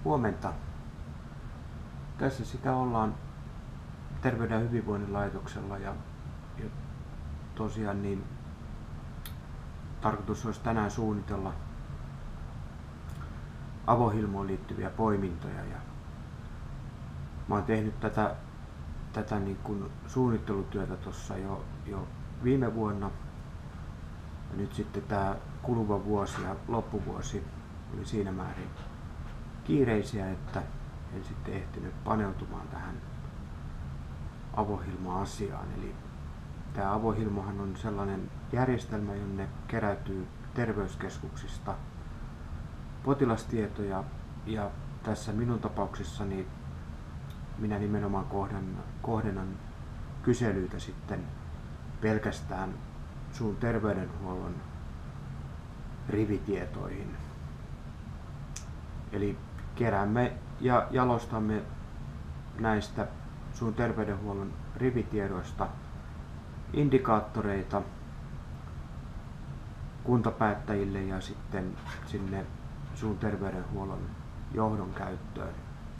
Huomenta. Tässä sitä ollaan Terveyden ja hyvinvoinnin laitoksella ja tosiaan niin tarkoitus olisi tänään suunnitella avohilmoon liittyviä poimintoja. Ja mä oon tehnyt tätä niin kuin suunnittelutyötä tuossa jo viime vuonna. Ja nyt sitten tämä kuluva vuosi ja loppuvuosi oli siinä määrin kiireisiä, että en sitten ehtinyt paneutumaan tähän avohilma-asiaan. Eli tämä avohilmohan on sellainen järjestelmä, jonne keräytyy terveyskeskuksista potilastietoja, ja tässä minun tapauksessani minä nimenomaan kohdennan kyselyitä sitten pelkästään suun terveydenhuollon rivitietoihin. Eli keräämme ja jalostamme näistä suun terveydenhuollon rivitiedoista indikaattoreita kuntapäättäjille ja sitten sinne suun terveydenhuollon johdon käyttöön.